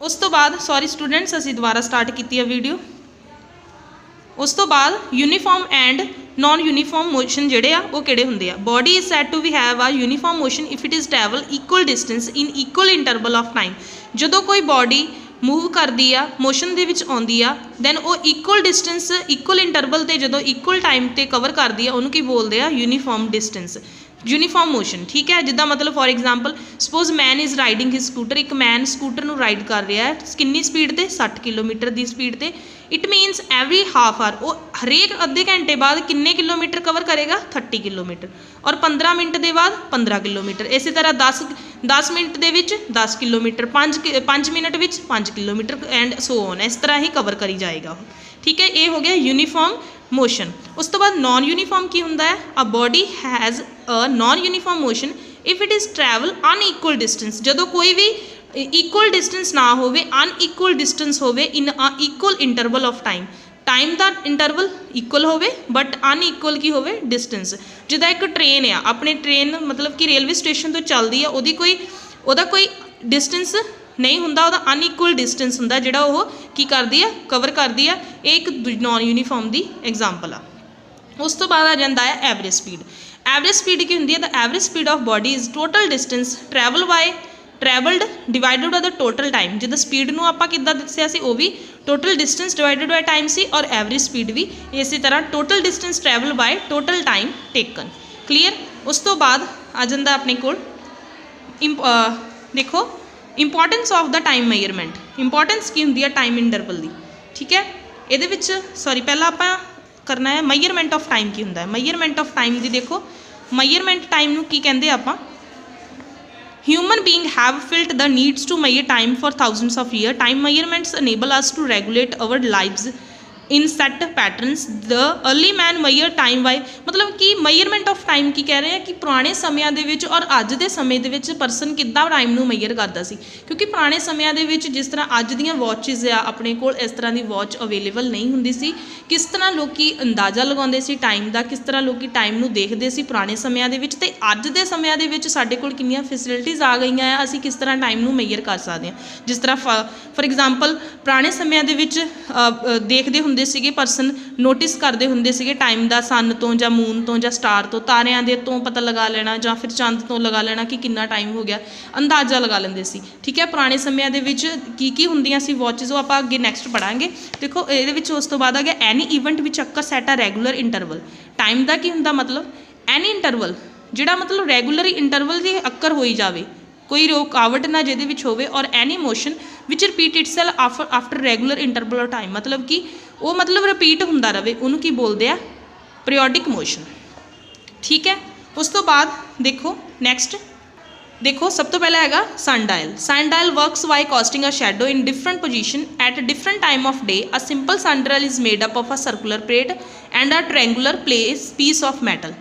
उस तो बाद सॉरी स्टूडेंट्स असीं दोबारा स्टार्ट की है वीडियो। उस तो बाद uniform and non uniform motion जोड़े आ वो किहड़े हुंदे आ। Body is said to be have a uniform motion if it is travel equal distance in equal interval of time. जदों कोई बॉडी मूव करती आ मोशन दे विच आउंदी आ दैन वो इक्वल डिस्टेंस इक्वल इंटरवल ते जदों इक्वल टाइम ते कवर करती है उन्होंने की बोलते हैं यूनीफॉर्म डिस्टेंस यूनीफॉर्म मोशन। ठीक है, जिदा मतलब for example suppose man is riding his scooter, एक मैन स्कूटर नूं राइड कर रहा है कितनी स्पीड ते 60 किलोमीटर की स्पीड ते। इट मीनस एवरी हाफ आवर वो हरेक अद्धे घंटे बाद किन्ने किलोमीटर कवर करेगा 30 किलोमीटर और 15 मिनट के बाद 15 किलोमीटर। इस तरह 10 मिनट के 10 kilometre 5 minute which 5 kilometre and so on इस तरह ही कवर करी जाएगा। ठीक है, ये हो गया यूनीफॉर्म मोशन। उस तो बाद नॉन यूनीफॉर्म की होंदा है। A body has a non uniform motion if it is travel unequal distance. जदों कोई भी इक्वल डिस्टेंस ना होवे अनइक्वल डिस्टेंस होवे in a equal interval of time. Time का इंटरवल इक्वल होवे बट अनइक्वल की होवे डिस्टेंस। जिदा एक ट्रेन आ अपने ट्रेन मतलब कि रेलवे स्टेशन तो चलती है उहदा कोई डिस्टेंस नहीं हुंदा, उहदा अनइक्वल डिस्टेंस हुंदा जिहड़ा वो की करदी है कवर करदी है। एक नॉन यूनीफॉर्म की एग्जाम्पल आ। उस तो बाद आ जाता है एवरेज स्पीड। एवरेज स्पीड की होंदी है the average speed of body is total distance travelled divided by the total time. जिदा स्पीड नूं आपां किद्दां दस्सिया सी वो भी total distance divided by time सी और एवरेज स्पीड भी इसी तरह total distance travel by total time taken. Clear. उस तो बाद आ जाता अपने कोल देखो importance of the time measurement. Importance की होंदी है टाइम इंटरवल की। ठीक है, ये सॉरी पहला आप करना है मेजरमेंट ऑफ टाइम की होंदा है। मेजरमेंट ऑफ टाइम की देखो मेजरमेंट टाइम नूं की कहंदे आपां human being have felt the needs to measure time for thousands of year. Time measurements enable us to regulate our lives in set patterns. The early man measure time by मतलब कि measurement of time की कह रहे हैं कि पुराने समयां दे विच और अज दे समय दे विच परसन किद्दां टाइम नूं मेजर करदा सी। क्योंकि पुराने समयां दे विच जिस तरह अज दीयां वॉचिज आ अपने कोल इस तरह की वॉच अवेलेबल नहीं हुंदी सी। किस तरह लोकी अंदाज़ा लगाउंदे सी टाइम का, किस तरह लोकी टाइम नूं देखदे सी पुराने समयां दे विच ते अज दे समयां दे विच साडे कोल किन्नियां फैसिलिटीज़ आ गईयां आ असीं किस तरह टाइम नूं मेजर कर सकदे हां। जिस तरह फॉर एग्जाम्पल पुराने समयां दे विच देखदे हुंदे सीगे परसन नोटिस करते होंगे सीगे टाइम का सन तो या मून तो या स्टार तो तारियां दे तो पता लगा लेना या फिर चंद तो लगा लेना कि कितना टाइम हो गया अंदाज़ा लगा लेंदे सी। ठीक है, पुराने समय दे विच की हुंदियां सी वॉचिज वो आपां अगे नैक्सट पढ़ांगे। देखो ये उस तो बाद आ गया any event which occur at a regular interval. Time का की हुंदा मतलब एनी इंटरवल जिहड़ा मतलब रैगूलर इंटरवल की अक्कर होई जावे कोई रुकावट ना जिहदे विच होवे और any motion which repeat itself after regular interval of time मतलब कि वो मतलब रिपीट हुंदा रहे उन्होंने की बोलते हैं पीरियोडिक मोशन। ठीक है, उस तो बाद देखो नैक्सट देखो सब तो पहला है sundial. Sundial works by casting a shadow in different position at different time of day. A simple sundial is made up of a circular plate and a triangular piece of metal.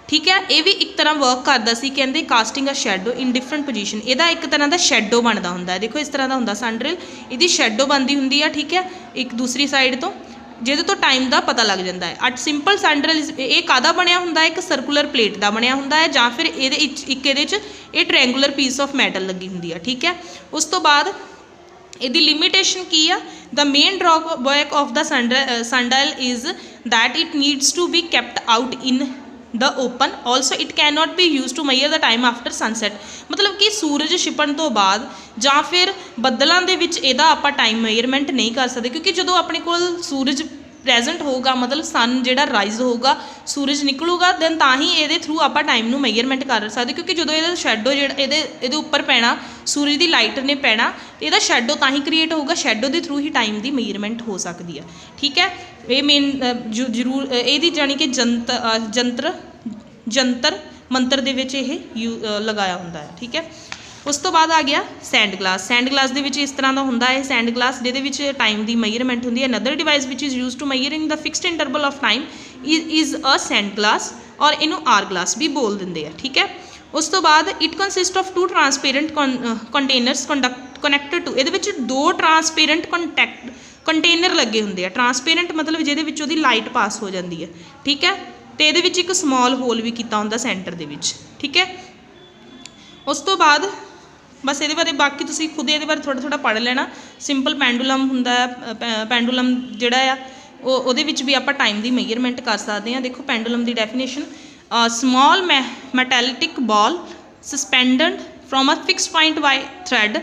ठीक है, ये भी एक तरह work करता सी कहते casting a shadow in different position. यदा एक तरह का शैडो बनता होंगे। देखो इस तरह का होंगे सन ड्रिल, ये शैडो बनती होंगी है। ठीक है, एक दूसरी साइड तो जिहदे तो टाइम का पता लग जाता है। अट सिंपल सन ड्रिल ये कादा बनया होंदा है एक सर्कुलर प्लेट का बनया होंदा है या फिर ये ट्रायंगुलर पीस ऑफ मैटल लगी होंगी है। ठीक है, उस तो बाद इसकी लिमिटेशन की है the main drawback of the sundial is that it needs to be kept out in the open. Also it can not be use to measure the time after sunset मतलब कि सूरज छिपण तो बाद या फिर बदलों के विच इहदा आपां टाइम मेजरमेंट नहीं कर सकते। क्योंकि जो अपने कोल सूरज प्रेजेंट होगा मतलब सन जिहड़ा राइज होगा सूरज निकलूगा दैन तां ही ये थ्रू आपां टाइम नूं मेजरमेंट कर सकते। क्योंकि जो ये शैडो जो उपर पैना सूरज की लाइट ने पैना तो शैडो तां ही क्रिएट होगा, शैडो के थ्रू ही टाइम की मेजरमेंट हो सकती है। ठीक है, ये मेन जरूर ये जानी कि जंतर मंत्र दे विच लगाया होंदा है। ठीक है, उस तो बाद आ गया सैंड ग्लास। सैंड ग्लास दे विच इस तरह का होंदा है सैंड ग्लास जिहदे विच टाइम की मेजरमेंट होंदी है। Another device which is use to measuring the fixed interval of time is a sand glass और इनू आर ग्लास भी बोल देंगे है। ठीक है, उस तो बाद it consist of 2 transparent containers connected to ये दो ट्रांसपेरेंट कंटेनर लगे होंगे है। ट्रांसपेरेंट मतलब जिहदे विच उहदी लाइट पास हो जाती है। ठीक है, तो ये एक स्मॉल होल भी किया होंगे सेंटर दे विच। ठीक है, उस तो बाद बस ये बारे बाकी तुसी खुद ये बारे थोड़ा थोड़ा पढ़ लेना। सिंपल पेंडुलम हुंदा है, पेंडुलम जिहड़ा आ ਉਹਦੇ ਵਿੱਚ भी आप टाइम की मेजरमेंट कर सकते हैं। देखो पेंडुलम की definition, small metallic ball suspended from a fixed point by thread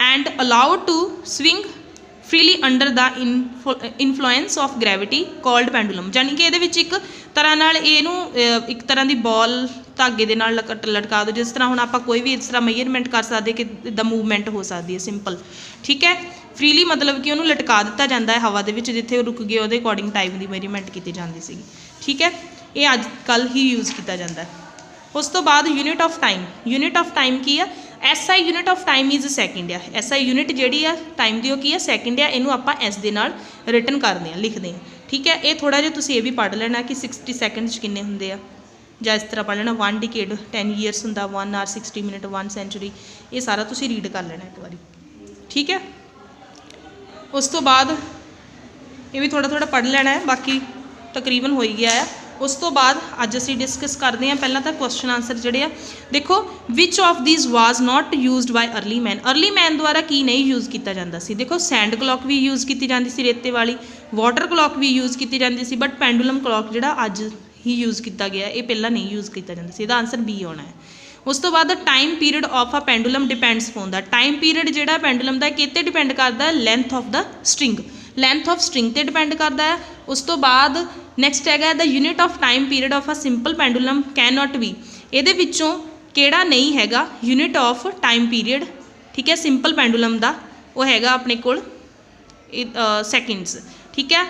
and allowed to swing freely under the influence of gravity called pendulum। जानी कि ये एक तरह नाल इहनूं एक तरह की बॉल धागे दे नाल लटका दो, जिस तरह हुण आपां कोई भी इस तरह मेजरमेंट कर सकते कि द मूवमेंट हो सकती है सिंपल, ठीक है। फ्रीली मतलब कि उन्होंने लटका दिता जाता है हवा दे विच, जिथे रुक गए वो अकॉर्डिंग टाइम की मेजरमेंट की जाती सी, ठीक है। ये अजकल ही यूज़ किया जाता है। उस तो बाद unit of time, unit of time की है SI unit of time is second आ। SI यूनिट जी टाइम की की है सैकेंड आ, इनू आप S दे नाल रिटन करते हैं, लिखते हैं, ठीक है। ये थोड़ा जिहा तुसीं ये भी पढ़ लेना कि 60 सैकेंड किन्ने हुंदे आ, जां इस तरह पढ़ लेना 1 डिकेड 10 ईयर्स हुंदा, 1 आवर 60 मिनट 1 सेंचुरी, ये सारा तुसीं रीड कर लेना एक बारी, ठीक है। उस तो बाद ये भी थोड़ा थोड़ा पढ़ लेना है, बाकी तकरीबन हो ही गया है। उस तो बाद अज असीं डिस्कस करते हैं पहला तो क्वेश्चन आंसर जिहड़े आ। देखो which of these was not used by early man, early man द्वारा की नहीं यूज़ किया जाता सी। देखो सैंड क्लॉक भी यूज़ की जाती सी रेते वाली, वाटर क्लॉक भी यूज़ की जाती सी, बट पेंडुलम क्लॉक जिहड़ा अज ही यूज़ किया गया, ये पहला नहीं यूज़ किया जाता सी। इसदा आंसर बी होना है। उस तो बाद time period of a pendulum depends upon the, time period जिहड़ा पेंडुलम का किते डिपेंड करता है, length of the string, length of string ते डिपेंड करता है। उस तो बाद नैक्सट है the unit of time period of a simple pendulum can not B, ये विचों केड़ा नहीं हैगा यूनिट ऑफ टाइम पीरियड, ठीक है, सिंपल पेंडुलम का वो हैगा अपने कोल सैकेंड्स, ठीक है।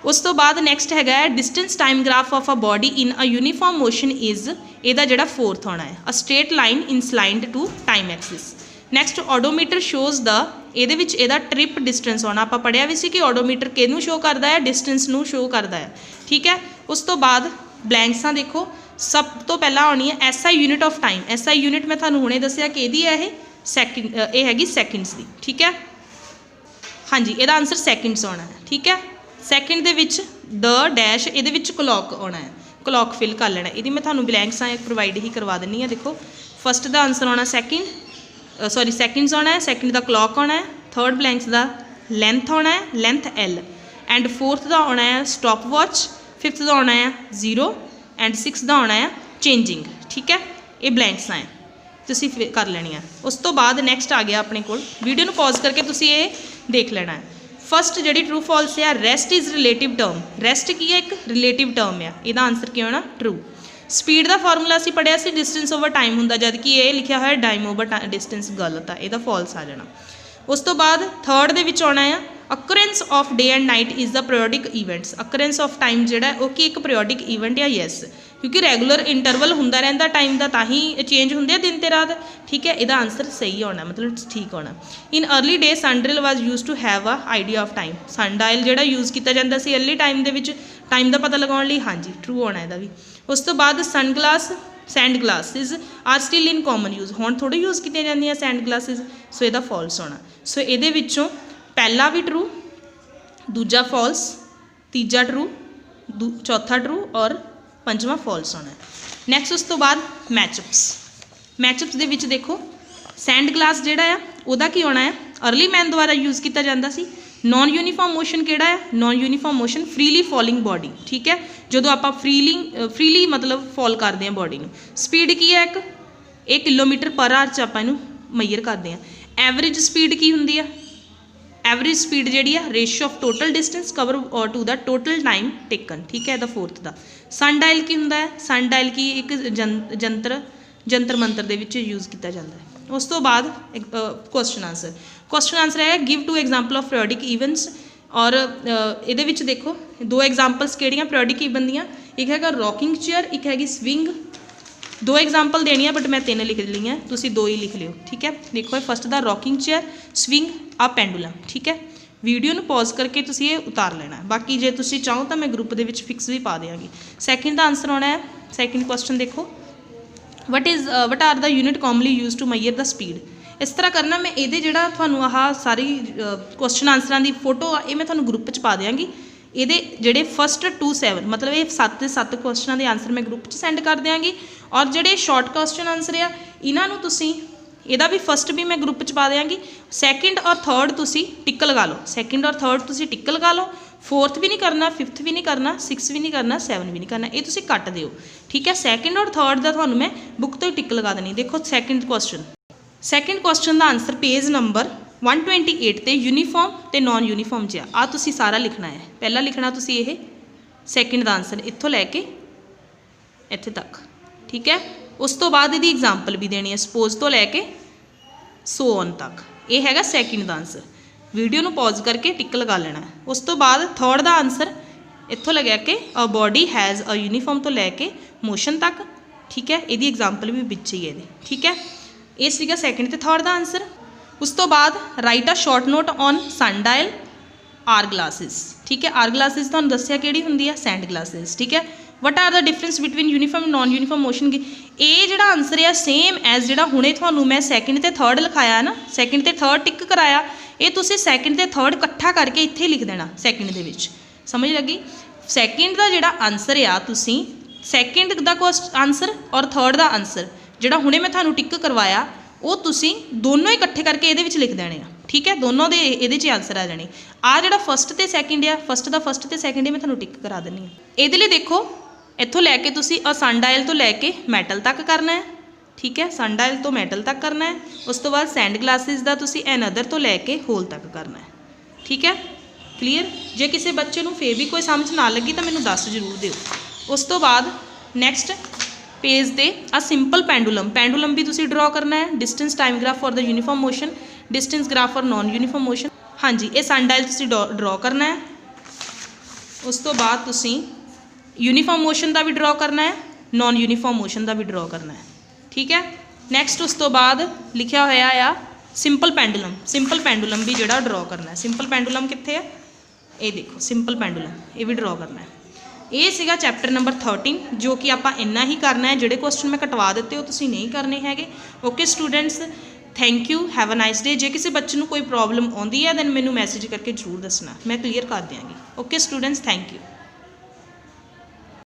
उस तो बाद नैक्सट है distance time graph of a body in a uniform motion is, ਇਹਦਾ ਜਿਹੜਾ फोर्थ होना है, a straight line inclined to time axis. Next odometer shows the, ਇਹਦੇ ਵਿੱਚ ਇਹਦਾ ट्रिप डिस्टेंस होना, आप पढ़िया भी सी कि ऑडोमीटर किहनूं शो करता है, डिस्टेंस नूं शो करता है, ठीक है। उस तो बाद ब्लैंक्सां देखो, सब तो पहला आनी है SI unit of time. SI unit मैं तुहानूं हुणे दस्सिया कि ਇਹਦੀ है सैकेंड, ये हैगी सैकेंड्स की, ठीक है। हाँ जी, ਇਹਦਾ आंसर सैकेंड्स होना है, ठीक है। Second they which the dash ਇਹਦੇ ਵਿੱਚ क्लॉक आना है, क्लॉक फिल कर लेना। ये मैं तुहानूं ब्लैंक्सां प्रोवाइड ही करवा देनी है। देखो फस्ट का आंसर आना सैकेंड, सॉरी सैकेंड्स आना है, सैकेंड का क्लॉक आना है, थर्ड ब्लैंक्स का लेंथ आना है, लेंथ L, एंड फोर्थ का आना है स्टॉप वॉच, फिफ्थ का आना है 0, एंड सिक्स का आना है चेंजिंग, ठीक है। ये ब्लैंक्स हैं, तुसीं कर लेनी है। उस तो बाद नैक्सट आ गया अपने कोल, वीडियो को पॉज करके तुसीं ये देख लेना है। फस्ट जी ट्रू फॉल्स है, rest is relative term, rest की है एक रिलेटिव टर्म है, इसका आंसर क्या होना ट्रू। स्पीड का फॉर्मूला असीं पढ़िया सी डिस्टेंस ओवर टाइम हुंदा, जबकि ये लिखा हुआ है टाइम ओवर डिस्टेंस, गलत है, यदा फॉल्स आ जाना। उस तो बाद थर्ड दे विच आना है occurrence of day and night is the periodic events. Occurrence of time जिहड़ा है वो कि एक पीरियोडिक इवेंट है, यस, क्योंकि रैगूलर इंटरवल हुंदा रहिंदा टाइम का, तां ही चेंज हुंदे दिन ते रात, ठीक है। इसदा आंसर सही होना, मतलब ठीक होना। In early day sundial was use to have a idea of time, sundial जिहड़ा यूज़ किया जाता सी अर्ली टाइम दे विच टाइम का पता लगाउण लई, हाँ जी ट्रू होना इसदा भी। उस तो बाद sunglass sand glasses are still in common use, हुण थोड़ी यूज़ की जाती सैंड ग्लासिज, सो इसदा फॉल्स होना। सो ये विचों पहला भी ट्रू, दूजा फॉल्स, तीजा ट्रू, चौथा ट्रू और पंजवा फॉल्स होना है। नैक्सट उस तो बाद मैचअप्स, मैचअप्स दे विच देखो सैंड ग्लास जिहड़ा है उहदा की होना है, अर्ली मैन द्वारा यूज़ किया जाता सी। नॉन यूनीफॉर्म मोशन किहड़ा है, non uniform motion freely falling body, ठीक है, जो आप फ्रीली मतलब फॉल करते हैं बॉडी में। स्पीड की है एक किलोमीटर पर आवर च आप इनू मैयर करते हैं। एवरेज स्पीड की होंदी है, एवरेज स्पीड जी है ratio of total distance cover और to the total time taken, ठीक है। द फोर्थ का सन डायल की होंदा है, सन डायल की एक जंतर मंतर दे विच यूज़ किया जाता है। उस तो बाद क्वेश्चन आंसर, क्वेश्चन आंसर है give two example of periodic events, और ये विच देखो दो एग्जाम्पल्स किहड़ियां पीरियोडिक इवेंट दियां, एक है रॉकिंग चेयर, एक हैगी स्विंग। दो एग्जाम्पल देनी है बट मैं 3 लिख ली हैं, तुसीं 2 ही लिख लियो, ठीक है। देखो फस्ट दा रॉकिंग चेयर, स्विंग आ पेंडुलम, ठीक है। वीडियो ਨੂੰ पॉज करके तुसीं ये उतार लेना है, बाकी जे तुसीं चाहो तो मैं ग्रुप दे विच फिक्स भी पा देंगी। सैकेंड का आंसर आना है, सैकेंड क्वेश्चन देखो what are the unit commonly use to measure the speed. इस तरह करना, मैं ये जिहड़ा तुहानूं आह सारी क्वेश्चन आंसरां दी फोटो आ, ये मैं तुहानूं ग्रुप च पा देंगी। ये जिहड़े फस्ट 2 7 मतलब ये 7 ਦੇ 7 क्वेश्चनों के आंसर मैं ग्रुप च सेंड कर देंगी, और जिहड़े शॉर्ट क्वेश्चन आंसर आ इन्हां नूं तुसीं ਇਹਦਾ ਵੀ ਫਸਟ ਵੀ ਮੈਂ ਗਰੁੱਪ 'ਚ ਪਾ ਦਿਆਂਗੀ। ਸੈਕਿੰਡ ਔਰ ਥਰਡ ਤੁਸੀਂ ਟਿੱਕ ਲਗਾ ਲਓ, ਸੈਕਿੰਡ ਔਰ ਥਰਡ ਤੁਸੀਂ ਟਿੱਕ ਲਗਾ ਲਓ। ਫੋਰਥ ਵੀ ਨਹੀਂ ਕਰਨਾ, ਫਿਫਥ ਵੀ ਨਹੀਂ ਕਰਨਾ, 6 ਵੀ ਨਹੀਂ ਕਰਨਾ, 7 ਵੀ ਨਹੀਂ ਕਰਨਾ, ਇਹ ਤੁਸੀਂ ਕੱਟ ਦਿਓ, ਠੀਕ ਹੈ। ਸੈਕਿੰਡ ਔਰ ਥਰਡ ਦਾ ਤੁਹਾਨੂੰ ਮੈਂ ਬੁੱਕ ਤੋਂ ਹੀ ਟਿੱਕ ਲਗਾ ਦੇਣੀ। ਦੇਖੋ ਸੈਕਿੰਡ ਕੁਐਸਚਨ ਦਾ ਆਨਸਰ ਪੇਜ ਨੰਬਰ 128 ਤੇ ਯੂਨੀਫਾਰਮ ਤੇ ਨਾਨ ਯੂਨੀਫਾਰਮ 'ਚ ਆ ਤੁਸੀਂ ਸਾਰਾ ਲਿਖਣਾ ਹੈ। ਪਹਿਲਾਂ ਲਿਖਣਾ ਤੁਸੀਂ ਇਹ ਸੈਕਿੰਡ ਦਾ ਆਨਸਰ ਇੱਥੋਂ ਲੈ ਕੇ ਇੱਥੇ ਤੱਕ, ਠੀਕ ਹੈ। ਉਸ ਤੋਂ ਬਾਅਦ ਇਹਦੀ ਐਗਜ਼ਾਮਪਲ ਵੀ ਦੇਣੀ ਹੈ, ਸਪੋਜ਼ ਤੋਂ ਲੈ ਕੇ ਸੋ ਔਨ ਤੱਕ। ਇਹ ਹੈਗਾ ਸੈਕਿੰਡ ਦਾ ਆਨਸਰ। ਵੀਡੀਓ ਨੂੰ ਪੌਜ਼ ਕਰਕੇ ਟਿੱਕ ਲਗਾ ਲੈਣਾ ਹੈ। ਉਸ ਤੋਂ ਬਾਅਦ ਥਰਡ ਦਾ ਆਨਸਰ ਇੱਥੋਂ ਲਗਾ ਕੇ ਅ ਬੋਡੀ ਹੈਜ਼ ਅ ਯੂਨੀਫਾਰਮ ਤੋਂ ਲੈ ਕੇ ਮੋਸ਼ਨ ਤੱਕ, ਠੀਕ ਹੈ। ਇਹਦੀ ਐਗਜ਼ਾਮਪਲ ਵੀ ਵਿੱਚ ਹੀ ਹੈ ਇਹਦੇ, ਠੀਕ ਹੈ। ਇਹ ਸੀਗਾ ਸੈਕਿੰਡ ਤੇ ਥਰਡ ਦਾ ਆਨਸਰ। ਉਸ ਤੋਂ ਬਾਅਦ write a short note on sundial or glasses, ਠੀਕ ਹੈ। ਆਰ ਗਲਾਸਿਸ ਤੁਹਾਨੂੰ ਦੱਸਿਆ ਕਿਹੜੀ ਹੁੰਦੀ ਹੈ, ਸੈਂਡ ਗਲਾਸਿਸ, ਠੀਕ ਹੈ। What are the difference between uniform non uniform motion. ਇਹ ਜਿਹੜਾ ਆਨਸਰ ਆ ਸੇਮ ਐਜ਼ ਜਿਹੜਾ ਹੁਣੇ ਤੁਹਾਨੂੰ ਮੈਂ ਸੈਕਿੰਡ ਤੇ ਥਰਡ ਲਿਖਾਇਆ ਨਾ, ਸੈਕਿੰਡ ਤੇ ਥਰਡ ਟਿੱਕ ਕਰਾਇਆ, ਇਹ ਤੁਸੀਂ ਸੈਕਿੰਡ ਤੇ ਥਰਡ ਇਕੱਠਾ ਕਰਕੇ ਇੱਥੇ ਲਿਖ ਦੇਣਾ ਸੈਕਿੰਡ ਦੇ ਵਿੱਚ। ਸਮਝ ਲੱਗੀ? ਸੈਕਿੰਡ ਦਾ ਜਿਹੜਾ ਆਨਸਰ ਆ ਤੁਸੀਂ ਸੈਕਿੰਡ ਦਾ ਆਨਸਰ ਔਰ ਥਰਡ ਦਾ ਆਨਸਰ ਜਿਹੜਾ ਹੁਣੇ ਮੈਂ ਤੁਹਾਨੂੰ ਟਿੱਕ ਕਰਵਾਇਆ ਉਹ ਤੁਸੀਂ ਦੋਨੋਂ ਹੀ ਇਕੱਠੇ ਕਰਕੇ ਇਹਦੇ ਵਿੱਚ ਲਿਖ ਦੇਣੇ ਆ, ਠੀਕ ਹੈ। ਦੋਨੋਂ ਦੇ ਇਹਦੇ 'ਚ ਆਨਸਰ ਆ ਜਾਣੇ। ਆ ਜਿਹੜਾ ਫਸਟ ਤੇ ਸੈਕਿੰਡ ਆ, ਫਸਟ ਦਾ ਫਸਟ ਤੇ ਸੈਕਿੰਡ ਮੈਂ ਤੁਹਾਨੂੰ ਟਿੱਕ ਕਰਾ ਦਿੰਦੀ ਹਾਂ। ਇਹਦੇ ਲਈ ਦੇਖੋ ਇੱਥੋਂ ਲੈ ਕੇ ਤੁਸੀਂ ਸਨ ਡਾਇਲ ਤੋਂ ਲੈ ਕੇ ਮੈਟਲ ਤੱਕ ਕਰਨਾ ਹੈ, ਠੀਕ ਹੈ। ਸਨ ਡਾਇਲ ਤੋਂ ਮੈਟਲ ਤੱਕ ਕਰਨਾ ਹੈ। ਉਸ ਤੋਂ ਬਾਅਦ ਸੈਂਡ ਗਲਾਸਿਸ ਦਾ ਤੁਸੀਂ ਐਨਅਦਰ ਤੋਂ ਲੈ ਕੇ ਹੋਲ ਤੱਕ ਕਰਨਾ ਹੈ, ਠੀਕ ਹੈ। ਕਲੀਅਰ? ਜੇ ਕਿਸੇ ਬੱਚੇ ਨੂੰ ਫੇਰ ਵੀ ਕੋਈ ਸਮਝ ਨਾ ਲੱਗੀ ਤਾਂ ਮੈਨੂੰ ਦੱਸ ਜ਼ਰੂਰ ਦਿਓ। ਉਸ ਤੋਂ ਬਾਅਦ ਨੈਕਸਟ ਪੇਜ 'ਤੇ ਆ ਸਿੰਪਲ ਪੈਂਡੂਲਮ ਵੀ ਤੁਸੀਂ ਡਰਾ ਕਰਨਾ ਹੈ। Distance time graph for the uniform motion, distance graph for non uniform motion. हाँ जी, ये सन डायल ਤੁਸੀਂ ਡਰਾ ਕਰਨਾ ਹੈ। ਉਸ ਤੋਂ ਬਾਅਦ ਤੁਸੀਂ यूनिफॉर्म मोशन ਦਾ ਵੀ ਡਰਾ ਕਰਨਾ ਹੈ, नॉन यूनिफॉर्म मोशन ਦਾ ਵੀ ਡਰਾ ਕਰਨਾ ਹੈ, ਠੀਕ ਹੈ। ਨੈਕਸਟ ਉਸ ਤੋਂ ਬਾਅਦ ਲਿਖਿਆ ਹੋਇਆ ਆ ਸਿੰਪਲ ਪੈਂਡੂਲਮ ਵੀ ਜਿਹੜਾ ਡਰਾ ਕਰਨਾ ਹੈ। ਸਿੰਪਲ ਪੈਂਡੂਲਮ ਕਿੱਥੇ ਹੈ? ਇਹ ਦੇਖੋ ਸਿੰਪਲ ਪੈਂਡੂਲਮ, ਇਹ ਵੀ ਡਰਾ ਕਰਨਾ ਹੈ। ਇਹ ਸੀਗਾ ਚੈਪਟਰ ਨੰਬਰ 13 ਜੋ ਕਿ ਆਪਾਂ ਇੰਨਾ ਹੀ ਕਰਨਾ ਹੈ। ਜਿਹੜੇ ਕੁਐਸਚਨ ਮੈਂ ਕਟਵਾ ਦਿੱਤੇ ਉਹ ਤੁਸੀਂ ਨਹੀਂ ਕਰਨੇ ਹੈਗੇ। Okay students, thank you, have a nice day. ਜੇ ਕਿਸੇ ਬੱਚੇ ਨੂੰ ਕੋਈ ਪ੍ਰੋਬਲਮ ਆਉਂਦੀ ਹੈ ਦੈਨ ਮੈਨੂੰ ਮੈਸੇਜ ਕਰਕੇ ਜ਼ਰੂਰ ਦੱਸਣਾ, ਮੈਂ ਕਲੀਅਰ ਕਰ ਦਿਆਂਗੀ। Okay students, thank you.